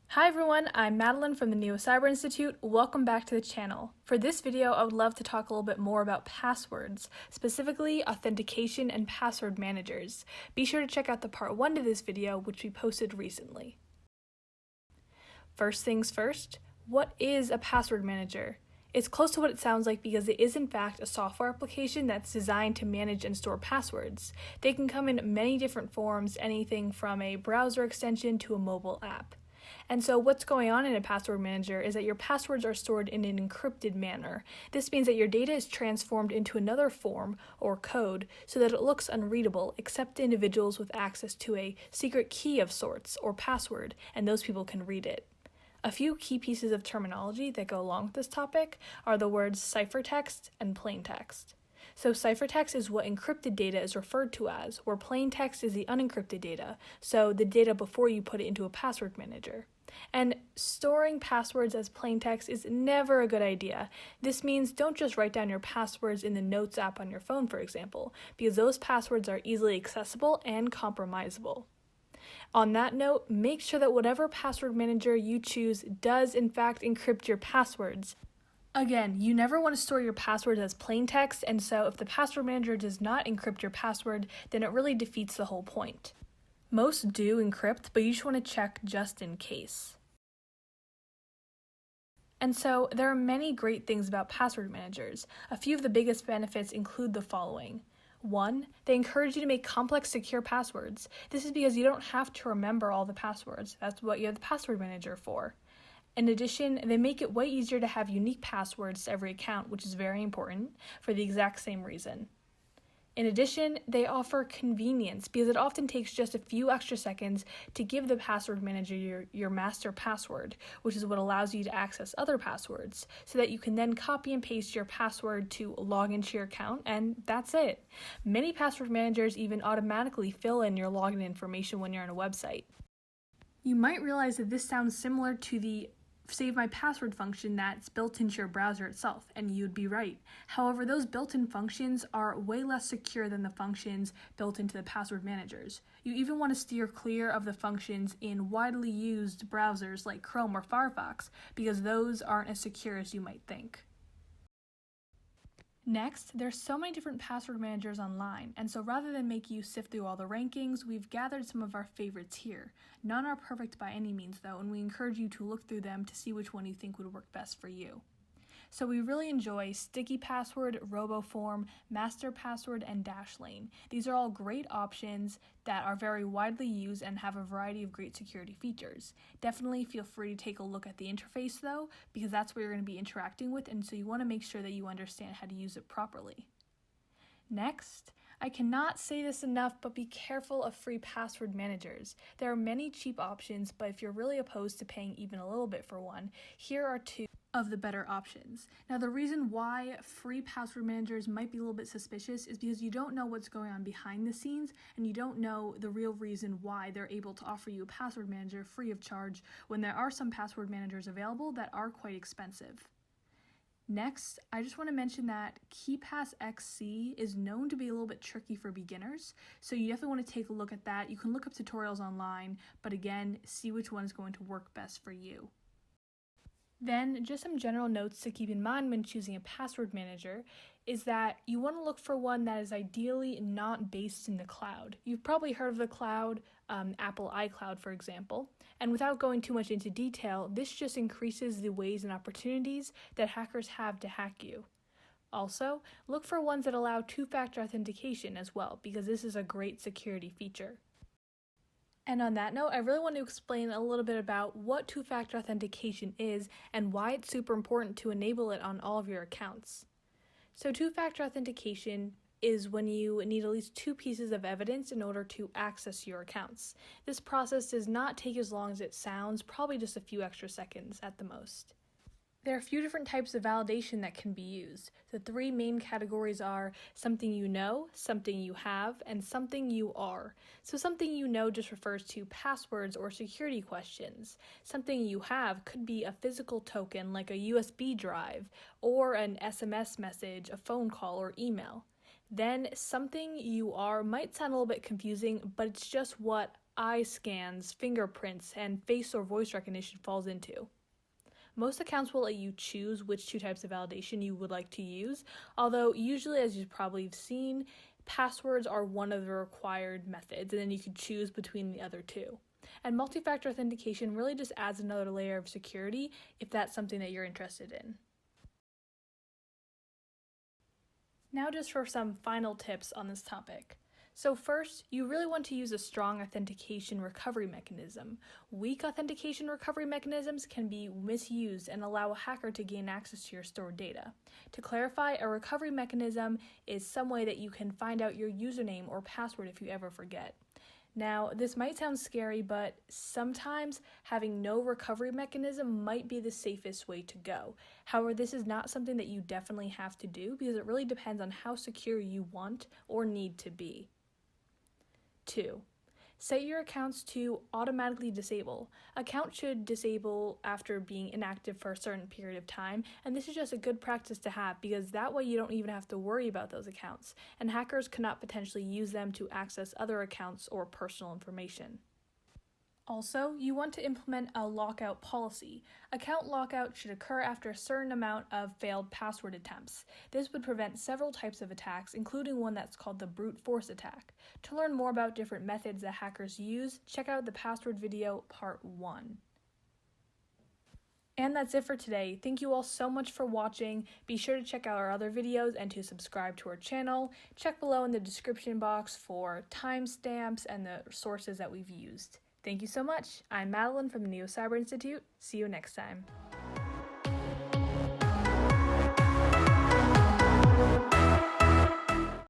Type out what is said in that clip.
Hi everyone, I'm Madeline from the Neo Cyber Institute. Welcome back to the channel. For this video, I would love to talk a little bit more about passwords, specifically authentication and password managers. Be sure to check out the part 1 to this video, which we posted recently. First things first, what is a password manager? It's close to what it sounds like because it is in fact a software application that's designed to manage and store passwords. They can come in many different forms, anything from a browser extension to a mobile app. And so what's going on in a password manager is that your passwords are stored in an encrypted manner. This means that your data is transformed into another form or code so that it looks unreadable except to individuals with access to a secret key of sorts or password, and those people can read it. A few key pieces of terminology that go along with this topic are the words ciphertext and plaintext. So ciphertext is what encrypted data is referred to as, where plaintext is the unencrypted data, so the data before you put it into a password manager. And storing passwords as plaintext is never a good idea. This means don't just write down your passwords in the Notes app on your phone, for example, because those passwords are easily accessible and compromisable. On that note, make sure that whatever password manager you choose does in fact encrypt your passwords. Again, you never want to store your passwords as plain text, and so if the password manager does not encrypt your password, then it really defeats the whole point. Most do encrypt, but you just want to check just in case. And so there are many great things about password managers. A few of the biggest benefits include the following. 1. They encourage you to make complex, secure passwords. This is because you don't have to remember all the passwords. That's what you have the password manager for. In addition, they make it way easier to have unique passwords to every account, which is very important, for the exact same reason. In addition, they offer convenience because it often takes just a few extra seconds to give the password manager your master password, which is what allows you to access other passwords, so that you can then copy and paste your password to log into your account, and that's it. Many password managers even automatically fill in your login information when you're on a website. You might realize that this sounds similar to the Save My Password function that's built into your browser itself, and you'd be right. However, those built-in functions are way less secure than the functions built into the password managers. You even want to steer clear of the functions in widely used browsers like Chrome or Firefox, because those aren't as secure as you might think. Next, there's so many different password managers online, and so rather than make you sift through all the rankings, we've gathered some of our favorites here. None are perfect by any means though, and we encourage you to look through them to see which one you think would work best for you. So we really enjoy Sticky Password, RoboForm, Master Password, and Dashlane. These are all great options that are very widely used and have a variety of great security features. Definitely feel free to take a look at the interface though, because that's what you're going to be interacting with, and so you want to make sure that you understand how to use it properly. Next, I cannot say this enough, but be careful of free password managers. There are many cheap options, but if you're really opposed to paying even a little bit for one, here are two of the better options. Now, the reason why free password managers might be a little bit suspicious is because you don't know what's going on behind the scenes, and you don't know the real reason why they're able to offer you a password manager free of charge when there are some password managers available that are quite expensive. Next, I just want to mention that KeePass XC is known to be a little bit tricky for beginners, so you definitely want to take a look at that. You can look up tutorials online, but again, see which one is going to work best for you. Then, just some general notes to keep in mind when choosing a password manager is that you want to look for one that is ideally not based in the cloud. You've probably heard of the cloud, Apple iCloud, for example, and without going too much into detail, this just increases the ways and opportunities that hackers have to hack you. Also, look for ones that allow two-factor authentication as well, because this is a great security feature. And on that note, I really want to explain a little bit about what two-factor authentication is and why it's super important to enable it on all of your accounts. So two-factor authentication is when you need at least 2 pieces of evidence in order to access your accounts. This process does not take as long as it sounds, probably just a few extra seconds at the most. There are a few different types of validation that can be used. The 3 main categories are something you know, something you have, and something you are. So something you know just refers to passwords or security questions. Something you have could be a physical token like a USB drive, or an SMS message, a phone call, or email. then something you are might sound a little bit confusing, but it's just what eye scans, fingerprints, and face or voice recognition falls into. Most accounts will let you choose which two types of validation you would like to use, although usually, as you've probably seen, passwords are one of the required methods, and then you can choose between the other two. And multi-factor authentication really just adds another layer of security if that's something that you're interested in. Now just for some final tips on this topic. So first, you really want to use a strong authentication recovery mechanism. Weak authentication recovery mechanisms can be misused and allow a hacker to gain access to your stored data. To clarify, a recovery mechanism is some way that you can find out your username or password if you ever forget. Now, this might sound scary, but sometimes having no recovery mechanism might be the safest way to go. However, this is not something that you definitely have to do because it really depends on how secure you want or need to be. 2. Set your accounts to automatically disable. Accounts should disable after being inactive for a certain period of time, and this is just a good practice to have because that way you don't even have to worry about those accounts, and hackers cannot potentially use them to access other accounts or personal information. Also, you want to implement a lockout policy. Account lockout should occur after a certain amount of failed password attempts. This would prevent several types of attacks, including one that's called the brute force attack. To learn more about different methods that hackers use, check out the password video part 1. And that's it for today. Thank you all so much for watching. Be sure to check out our other videos and to subscribe to our channel. Check below in the description box for timestamps and the sources that we've used. Thank you so much. I'm Madeline from the Neo Cyber Institute. See you next time.